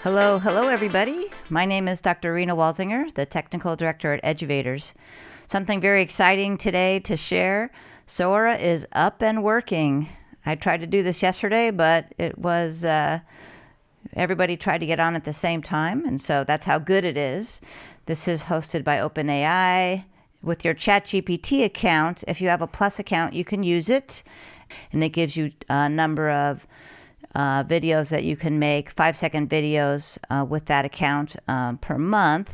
Hello everybody. My name is Dr. Rena Walsinger, the Technical Director at Eduvators. Something very exciting today to share. Sora is up and working. I tried to do this yesterday, but it was, everybody tried to get on at the same time, and so that's how good it is. This is hosted by OpenAI. With your ChatGPT account, if you have a Plus account, you can use it, and it gives you a number of videos that you can make, 5-second videos with that account per month.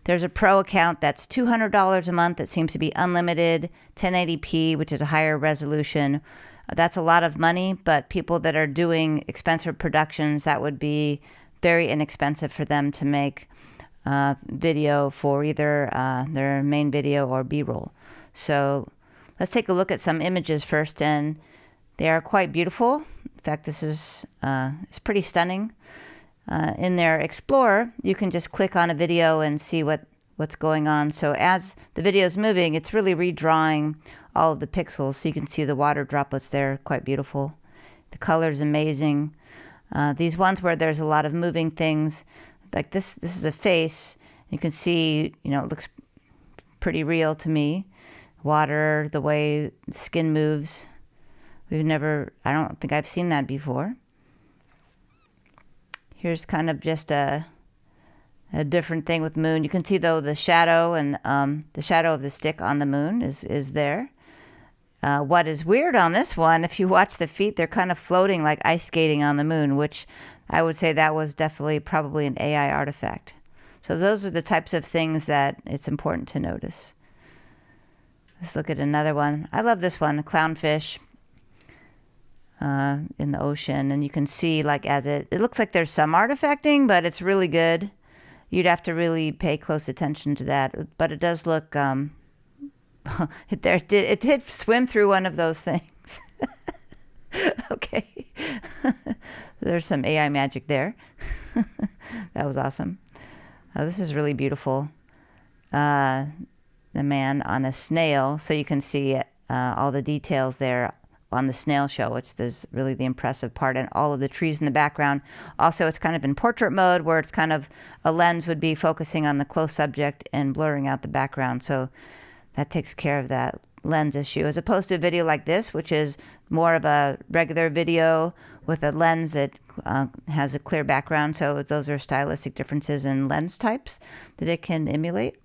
There's a pro account that's $200 a month. That seems to be unlimited, 1080p, which is a higher resolution. That's a lot of money, but people that are doing expensive productions, that would be very inexpensive for them to make video for either their main video or B-roll. So let's take a look at some images first, and they are quite beautiful. In fact, this is it's pretty stunning. In their Explorer, you can just click on a video and see what's going on. So as the video is moving, it's really redrawing all of the pixels, so you can see the water droplets there. Quite beautiful. The color is amazing. These ones where there's a lot of moving things, like this is a face. You can see, it looks pretty real to me. Water, the way the skin moves. I don't think I've seen that before. Here's kind of just a different thing with moon. You can see though the shadow and the shadow of the stick on the moon is there. What is weird on this one, if you watch the feet, they're kind of floating like ice skating on the moon, which I would say that was definitely probably an AI artifact. So those are the types of things that it's important to notice. Let's look at another one. I love this one, a clownfish in the ocean, and you can see like as it looks like there's some artifacting, but it's really good. You'd have to really pay close attention to that, but it does look it did swim through one of those things. Okay. There's some AI magic there. That was awesome. This is really beautiful. The man on a snail, so you can see all the details there on the snail shell, which is really the impressive part, and all of the trees in the background. Also, it's kind of in portrait mode, where it's kind of a lens would be focusing on the close subject and blurring out the background. So that takes care of that lens issue, as opposed to a video like this, which is more of a regular video with a lens that has a clear background. So those are stylistic differences in lens types that it can emulate.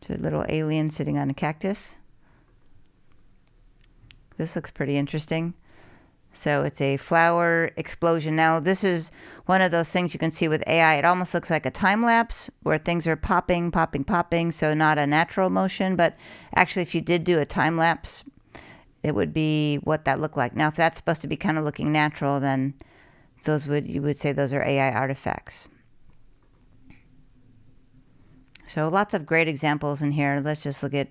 So a little alien sitting on a cactus. This looks pretty interesting. So it's a flower explosion. Now this is one of those things you can see with AI. It almost looks like a time lapse where things are popping. So not a natural motion, but actually if you did do a time lapse, it would be what that looked like. Now if that's supposed to be kind of looking natural, then you would say those are AI artifacts. So lots of great examples in here. Let's just look at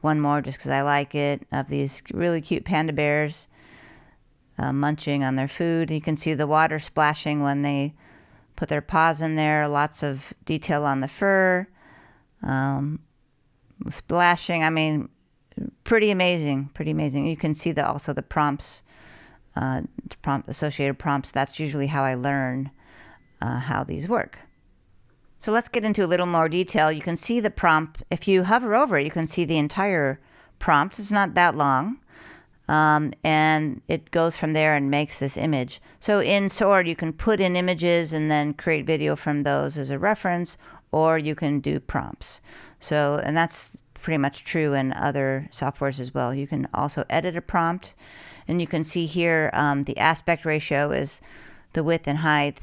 one more just because I like it, of these really cute panda bears munching on their food. You can see the water splashing when they put their paws in there. Lots of detail on the fur. Splashing, I mean, pretty amazing. You can see also the prompts, associated prompts. That's usually how I learn how these work. So let's get into a little more detail. You can see the prompt. If you hover over it, you can see the entire prompt. It's not that long. And it goes from there and makes this image. So in Sora, you can put in images and then create video from those as a reference, or you can do prompts. So, and that's pretty much true in other softwares as well. You can also edit a prompt, and you can see here the aspect ratio is the width and height.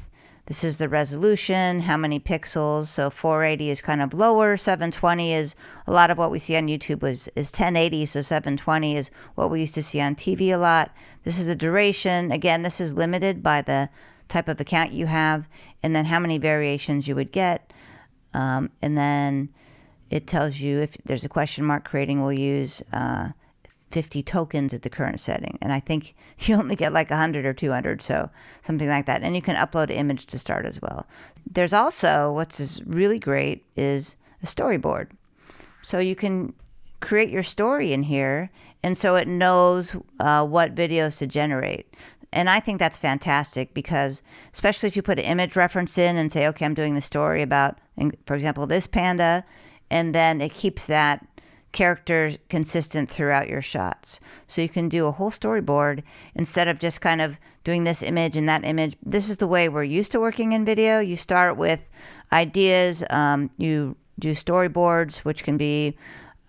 This is the resolution, how many pixels. So 480 is kind of lower. 720 is a lot of what we see on YouTube is 1080. So 720 is what we used to see on TV a lot. This is the duration. Again, this is limited by the type of account you have, and then how many variations you would get. And then it tells you if there's a question mark creating, we'll use 50 tokens at the current setting, and I think you only get like 100 or 200, so something like that. And you can upload an image to start as well. There's also, what's really great is a storyboard. So you can create your story in here, and so it knows what videos to generate. And I think that's fantastic because especially if you put an image reference in and say, okay, I'm doing the story about, for example, this panda, and then it keeps that character consistent throughout your shots. So you can do a whole storyboard instead of just kind of doing this image and that image. This is the way we're used to working in video. You start with ideas, you do storyboards, which can be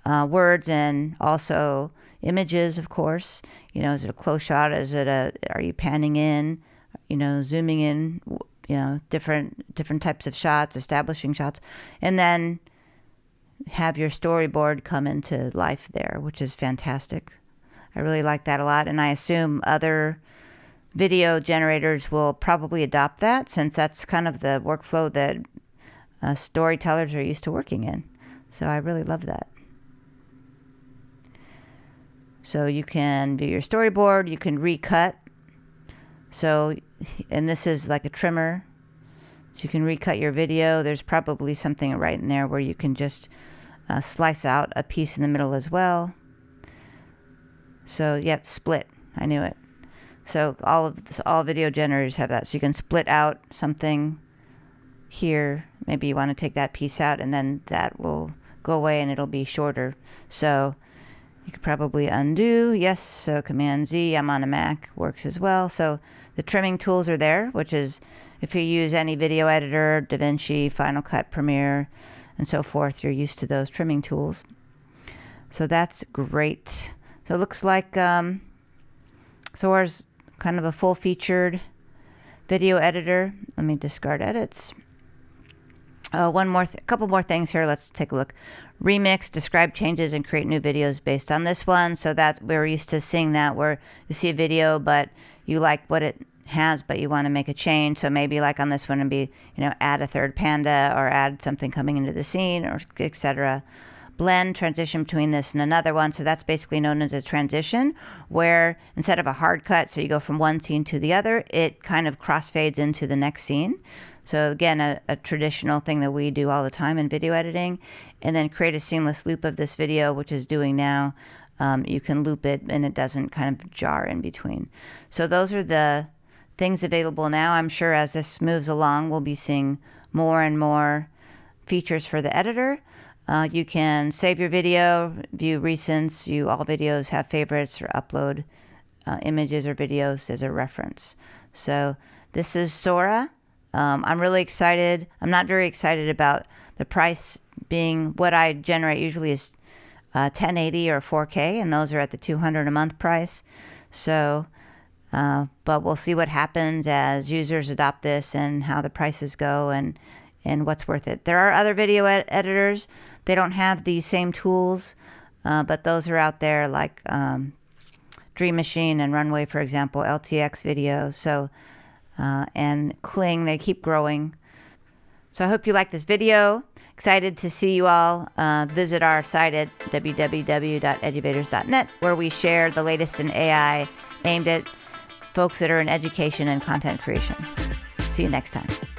words and also images, of course. You know, is it a close shot? Are you panning in, zooming in, different types of shots, establishing shots, and then have your storyboard come into life there, which is fantastic. I really like that a lot, and I assume other video generators will probably adopt that, since that's kind of the workflow that storytellers are used to working in. So I really love that. So you can do your storyboard, you can recut. So, and this is like a trimmer. So you can recut your video. There's probably something right in there where you can just slice out a piece in the middle as well. So, yep, split. I knew it. So all video generators have that. So you can split out something here. Maybe you want to take that piece out, and then that will go away and it'll be shorter. So you could probably undo. Yes, so Command Z. I'm on a Mac, works as well. So the trimming tools are there, which is if you use any video editor, DaVinci, Final Cut, Premiere, and so forth, you're used to those trimming tools. So that's great. So it looks like Sora's kind of a full-featured video editor. Let me discard edits. A couple more things here. Let's take a look. Remix, describe changes, and create new videos based on this one. So that we're used to seeing that, where you see a video, but you like what it has, but you want to make a change. So maybe like on this one, it'd be, add a third panda or add something coming into the scene, or etc. Blend, transition between this and another one. So that's basically known as a transition, where instead of a hard cut, so you go from one scene to the other, it kind of crossfades into the next scene. So again, a traditional thing that we do all the time in video editing. And then create a seamless loop of this video, which is doing now. You can loop it and it doesn't kind of jar in between. So those are the things available now. I'm sure as this moves along, we'll be seeing more and more features for the editor. You can save your video, view recents, view all videos, have favorites, or upload images or videos as a reference. So this is Sora. I'm really excited. I'm not very excited about the price being what I generate usually is 1080 or 4K, and those are at the $200 a month price. So, but we'll see what happens as users adopt this and how the prices go and what's worth it. There are other video editors. They don't have the same tools, but those are out there, like Dream Machine and Runway, for example, LTX Video. So, and Kling, they keep growing. So I hope you like this video. Excited to see you all. Visit our site at www.eduvators.net, where we share the latest in AI aimed at folks that are in education and content creation. See you next time.